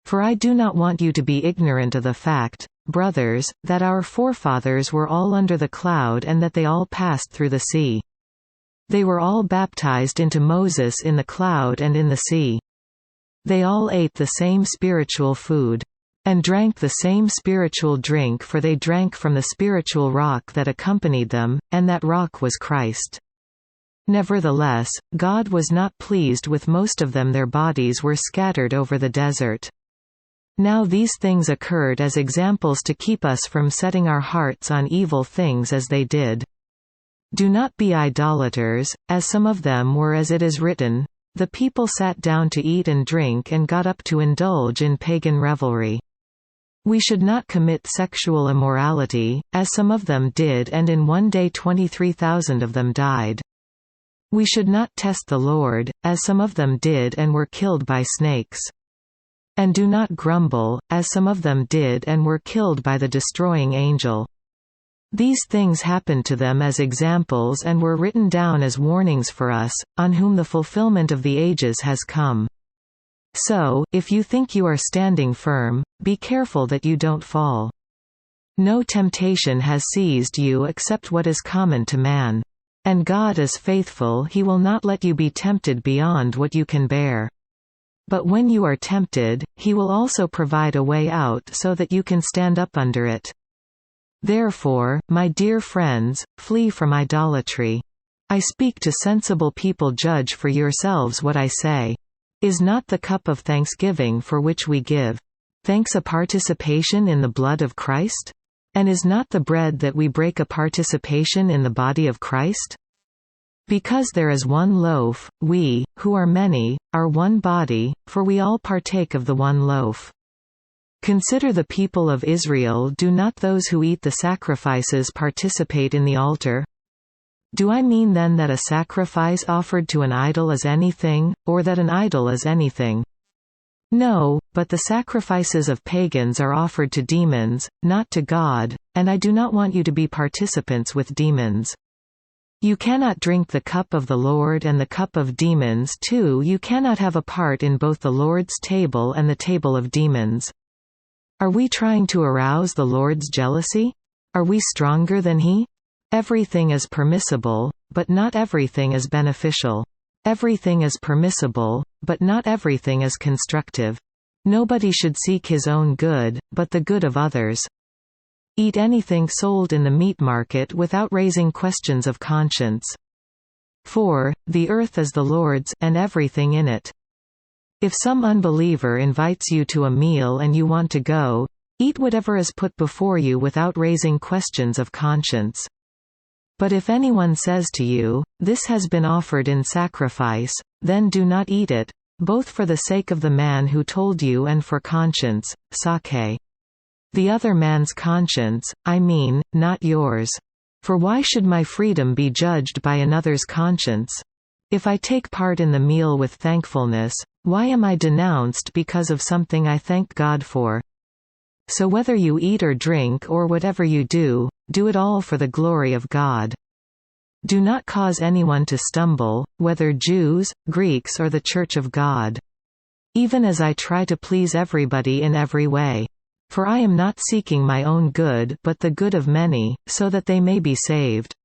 For I do not want you to be ignorant of the fact, brothers, that our forefathers were all under the cloud and that they all passed through the sea. They were all baptized into Moses in the cloud and in the sea. They all ate the same spiritual food. And drank the same spiritual drink, for they drank from the spiritual rock that accompanied them, and that rock was Christ. Nevertheless, God was not pleased with most of them. Their bodies were scattered over the desert. Now these things occurred as examples to keep us from setting our hearts on evil things as they did. Do not be idolaters, as some of them were, as it is written, "The people sat down to eat and drink and got up to indulge in pagan revelry." We should not commit sexual immorality, as some of them did, and in one day 23,000 of them died. We should not test the Lord, as some of them did and were killed by snakes. And do not grumble, as some of them did and were killed by the destroying angel. These things happened to them as examples and were written down as warnings for us, on whom the fulfillment of the ages has come. So, if you think you are standing firm, be careful that you don't fall. No temptation has seized you except what is common to man. And God is faithful, He will not let you be tempted beyond what you can bear. But when you are tempted, He will also provide a way out so that you can stand up under it. Therefore, my dear friends, flee from idolatry. I speak to sensible people. Judge for yourselves what I say. Is not the cup of thanksgiving for which we give thanks a participation in the blood of Christ? And is not the bread that we break a participation in the body of Christ? Because there is one loaf, we, who are many, are one body, for we all partake of the one loaf. Consider the people of Israel. Do not those who eat the sacrifices participate in the altar? Do I mean then that a sacrifice offered to an idol is anything, or that an idol is anything? No, but the sacrifices of pagans are offered to demons, not to God, and I do not want you to be participants with demons. You cannot drink the cup of the Lord and the cup of demons too. You cannot have a part in both the Lord's table and the table of demons. Are we trying to arouse the Lord's jealousy? Are we stronger than He? Everything is permissible, but not everything is beneficial. Everything is permissible, but not everything is constructive. Nobody should seek his own good, but the good of others. Eat anything sold in the meat market without raising questions of conscience. For, the earth is the Lord's, and everything in it. If some unbeliever invites you to a meal and you want to go, eat whatever is put before you without raising questions of conscience. But if anyone says to you, "This has been offered in sacrifice," then do not eat it, both for the sake of the man who told you and for conscience, sake. The other man's conscience, I mean, not yours. For why should my freedom be judged by another's conscience? If I take part in the meal with thankfulness, why am I denounced because of something I thank God for? So whether you eat or drink or whatever you do it all for the glory of God. Do not cause anyone to stumble, whether Jews, Greeks or the Church of God. Even as I try to please everybody in every way. For I am not seeking my own good but the good of many, so that they may be saved.